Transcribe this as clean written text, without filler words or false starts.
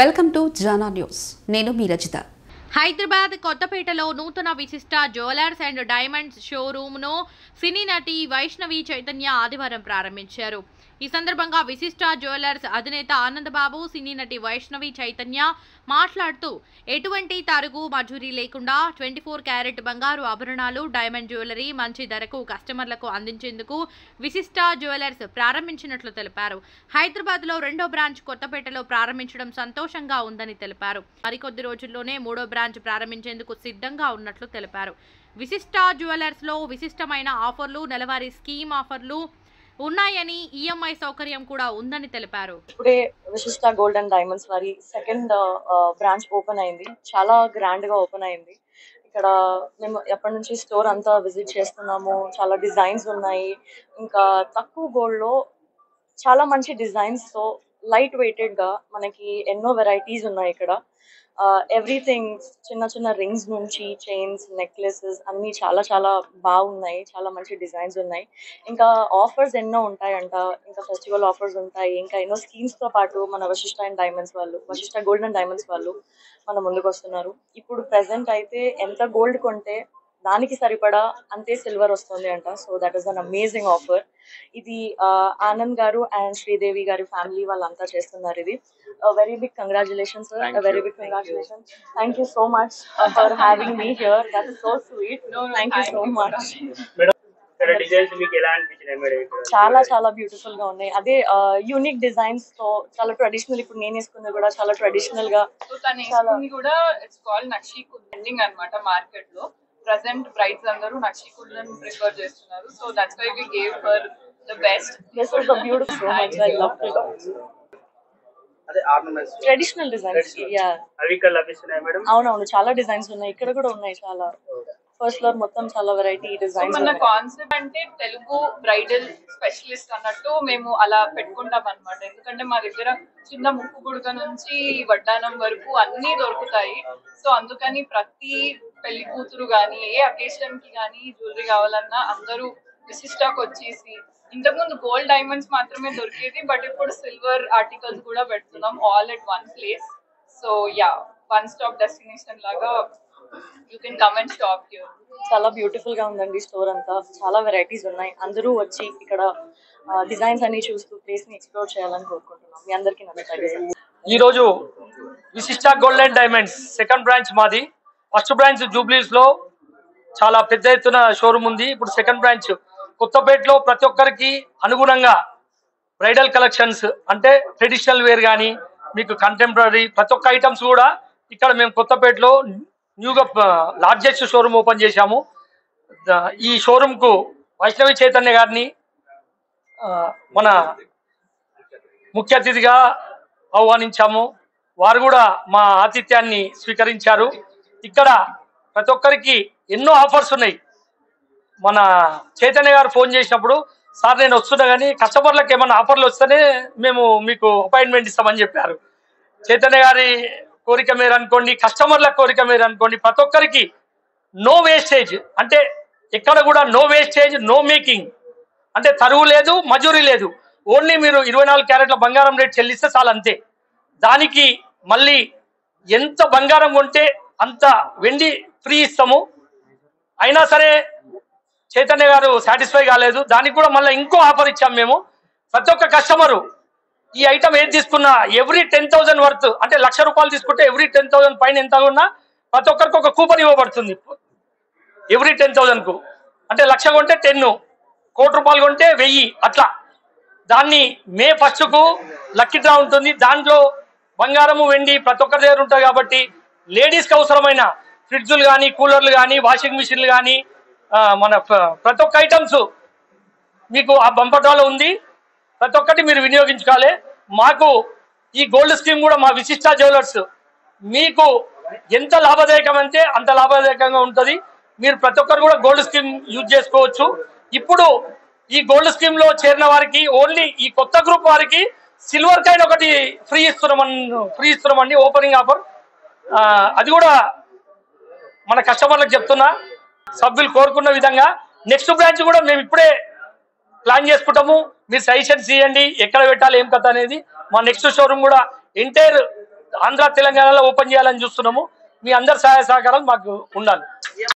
Welcome to Jana news. నేను మీ రజిత. హైదరాబాద్ కొత్తపేటలో నూతన విశిష్ట జ్యువెలర్స్ అండ్ డైమండ్స్ షోరూమ్ను సినీ నటి వైష్ణవి చైతన్య ఆదివారం ప్రారంభించారు. ఈ సందర్భంగా విశిష్ట జ్యువెలర్స్ అధినేత ఆనందబాబు, సినీ నటి వైష్ణవి చైతన్య మాట్లాడుతూ ఎటువంటి తరుగు మజూరీ లేకుండా 24 క్యారెట్ బంగారు ఆభరణాలు, డైమండ్ జ్యువెలరీ మంచి ధరకు కస్టమర్లకు అందించేందుకు విశిష్ట జ్యువెలర్స్ ప్రారంభించినట్లు తెలిపారు. హైదరాబాద్లో 2వ బ్రాంచ్ కొత్తపేటలో ప్రారంభించడం సంతోషంగా ఉందని తెలిపారు. మరికొద్ది రోజుల్లోనే 3వ బ్రాంచ్ ప్రారంభించేందుకు సిద్ధంగా ఉన్నట్లు తెలిపారు. విశిష్ట జ్యువెలర్స్ లో విశిష్టమైన ఆఫర్లు, నెలవారీ స్కీమ్ ఆఫర్లు ఉన్నాయని, ఈఎంఐ సౌకర్యం కూడా ఉందని తెలిపారు. ఇప్పుడే విశిష్ట గోల్డ్ అండ్ డైమండ్స్ వారి సెకండ్ బ్రాంచ్ ఓపెన్ అయింది. చాలా గ్రాండ్ గా ఓపెన్ అయింది. ఇక్కడ మేము ఎప్పటి నుంచి స్టోర్ అంతా విజిట్ చేస్తున్నాము. చాలా డిజైన్స్ ఉన్నాయి. ఇంకా తక్కువ గోల్డ్ లో చాలా మంచి డిజైన్స్ తో లైట్ వెయిటెడ్ గా మనకి ఎన్నో వెరైటీస్ ఉన్నాయి ఇక్కడ. ఎవ్రీథింగ్ చిన్న చిన్న రింగ్స్ నుంచి చైన్స్, నెక్లెసెస్ అన్ని చాలా చాలా బాగున్నాయి. చాలా మంచి డిజైన్స్ ఉన్నాయి. ఇంకా ఆఫర్స్ ఎన్నో ఉంటాయంట. ఇంకా ఫెస్టివల్ ఆఫర్స్ ఉంటాయి. ఇంకా ఎన్నో స్కీమ్స్ తో పాటు మన వశిష్ట అండ్ డైమండ్స్ వాళ్ళు, వశిష్ట గోల్డ్ అండ్ డైమండ్స్ వాళ్ళు మన ముందుకు వస్తున్నారు. ఇప్పుడు ప్రెసెంట్ అయితే ఎంత గోల్డ్ కొంటే దానికి సరిపడా అంతే సిల్వర్ వస్తుంది అంట. So that is an amazing offer. ఇది ఆనంద్ గారు అండ్ శ్రీదేవి గారి ఫ్యామిలీ వాళ్ళంతా చేస్తున్నారు. ఇది very big congratulations sir. A very big congratulations. Thank you so much for having me here. That's so sweet. Thank you so much. చాలా చాలా beautiful గా ఉన్నాయి. అదే యూనిక్ డిజైన్స్ తో చాలా ట్రెడిషనల్. ఇప్పుడు నేను వేసుకున్నది కూడా చాలా ట్రెడిషనల్ గా. కూడా ఇట్స్ కాల్డ్ నక్షి ట్రెండింగ్ అన్నమాట మార్కెట్ లో. ప్రెసెంట్ బ్రైడ్స్ అందరూ నక్షి కుడ్లను ప్రిఫర్ చేస్తున్నారు. So that's why we gave her the best. This is the beautiful so much. I love it. అదే ఆర్నమెంట్స్ ట్రెడిషనల్ డిజైన్స్. యా, అవి ఇక్కడ లభిస్తున్నాయి మేడం. అవునవును, చాలా డిజైన్స్ ఉన్నాయి. ఇక్కడ కూడా ఉన్నాయి చాలా. ఫస్ట్ ఫ్లోర్ మొత్తం చాలా వెరైటీ డిజైన్స్. మన కాన్సెప్ట్ అంటే తెలుగు బ్రైడల్ స్పెషలిస్ట్ అన్నట్టు మేము అలా పెట్టుకుంటాం అన్నమాట. ఎందుకంటే మా దగ్గర చిన్న ముక్కు గుడక నుంచి వడ్డానం వరకు అన్ని దొరుకుతాయి. సో అందుకని ప్రతి పెళ్లి కూతురు గానీ ఏ అకేషన్ కి గానీ జ్యువెలరీ కావాలన్నా అందరూ విశిష్టాకి వచ్చేసి, ఇంతకుముందు గోల్డ్ డైమండ్స్ మాత్రమే దొరికేది, బట్ ఇప్పుడు సిల్వర్ ఆర్టికల్స్ కూడా పెడుతున్నాం all at one place. So ya, one stop destination లాగా you can come and shop here. చాలా బ్యూటిఫుల్ గా ఉందండి స్టోర్ అంతా. చాలా వెరైటీస్ ఉన్నాయి. అందరూ వచ్చి ఇక్కడ డిజైన్స్ అన్ని చూస్తూ ప్లేస్ ని ఎక్స్ప్లోర్ చేయాలని కోరుకుంటున్నాం. మీ అందరికీ నమస్కారం. ఈ రోజు విశిష్ట gold and diamonds second branch మాది. ఫస్ట్ బ్రాంచ్ జూబ్లీస్ లో చాలా పెద్ద ఎత్తున షోరూమ్ ఉంది. ఇప్పుడు సెకండ్ బ్రాంచ్ కొత్తపేటలో ప్రతి ఒక్కరికి అనుగుణంగా బ్రైడల్ కలెక్షన్స్ అంటే ట్రెడిషనల్ వేర్ కానీ మీకు కంటెంపరీ ప్రతి ఒక్క ఐటమ్స్ కూడా ఇక్కడ మేము కొత్తపేటలో న్యూగా లార్జెస్ట్ షోరూమ్ ఓపెన్ చేశాము. ఈ షోరూమ్ కు వైష్ణవి చైతన్య గారిని మన ముఖ్య అతిథిగా ఆహ్వానించాము. వారు కూడా మా ఆతిథ్యాన్ని స్వీకరించారు. ఇక్కడ ప్రతి ఒక్కరికి ఎన్నో ఆఫర్స్ ఉన్నాయి. మన చైతన్య గారు ఫోన్ చేసినప్పుడు, సార్ నేను వస్తున్నా కానీ కస్టమర్లకు ఏమైనా ఆఫర్లు వస్తేనే మేము మీకు అపాయింట్మెంట్ ఇస్తామని చెప్పారు. చైతన్య గారి కోరిక మీరు అనుకోండి, కస్టమర్ల కోరిక మీరు అనుకోండి, ప్రతి ఒక్కరికి నో వేస్టేజ్ అంటే ఎక్కడ కూడా నో వేస్టేజ్, నో మేకింగ్ అంటే తరువు లేదు, మజూరీ లేదు. ఓన్లీ మీరు 24 క్యారెట్ల బంగారం రేట్ చెల్లిస్తే చాలు, అంతే. దానికి మళ్ళీ ఎంత బంగారం కొంటే అంత వెండి ఫ్రీ ఇస్తాము. అయినా సరే చైతన్య గారు సాటిస్ఫై కాలేదు. దానికి కూడా మళ్ళీ ఇంకో ఆఫర్ ఇచ్చాము మేము. ప్రతి ఒక్క కస్టమరు ఈ ఐటమ్ ఏది తీసుకున్నా ఎవ్రీ 10,000 వర్త్ అంటే 1,00,000 రూపాయలు తీసుకుంటే ఎవ్రీ 10,000 పైన ఎంత ఉన్నా ప్రతి ఒక్కరికి ఒక కూపన్ ఇవ్వబడుతుంది. ఎవ్రీ 10,000 కు అంటే 1,00,000 కొంటే 10, 1,00,00,000 రూపాయలు కొంటే 1000 అట్లా. దాన్ని మే 1st కు లక్కీ డ్రా ఉంటుంది. దాంట్లో బంగారము, వెండి ప్రతి ఒక్కరి దగ్గర ఉంటుంది. కాబట్టి లేడీస్కి అవసరమైన ఫ్రిడ్జ్లు కానీ, కూలర్లు కానీ, వాషింగ్ మిషన్లు కానీ మన ప్రతి ఒక్క ఐటమ్స్ మీకు ఆ బంపర్ డ్రాలో ఉంది. ప్రతి ఒక్కటి మీరు వినియోగించుకోవాలి. మాకు ఈ గోల్డ్ స్కీమ్ కూడా మా విశిష్ట జ్యువెలర్స్ మీకు ఎంత లాభదాయకం అంటే అంత లాభదాయకంగా ఉంటుంది. మీరు ప్రతి ఒక్కరు కూడా గోల్డ్ స్కీమ్ యూజ్ చేసుకోవచ్చు. ఇప్పుడు ఈ గోల్డ్ స్కీమ్ లో చేరిన వారికి ఓన్లీ ఈ కొత్త గ్రూప్ వారికి సిల్వర్ కాయిన్ ఒకటి ఫ్రీ ఇస్తున్నామండి ఓపెనింగ్ ఆఫర్. అది కూడా మన కస్టమర్లకు చెప్తున్నా, సభ్యులు కోరుకున్న విధంగా నెక్స్ట్ బ్రాంచ్ కూడా మేము ఇప్పుడే ప్లాన్ చేసుకుంటాము. మీరు సజెషన్స్ ఇవ్వండి ఎక్కడ పెట్టాలి ఏం కథ అనేది. మా నెక్స్ట్ షోరూమ్ కూడా ఎంటైర్ ఆంధ్ర తెలంగాణలో ఓపెన్ చేయాలని చూస్తున్నాము. మీ అందరి సహాయ సహకారాలు మాకు ఉండాలి.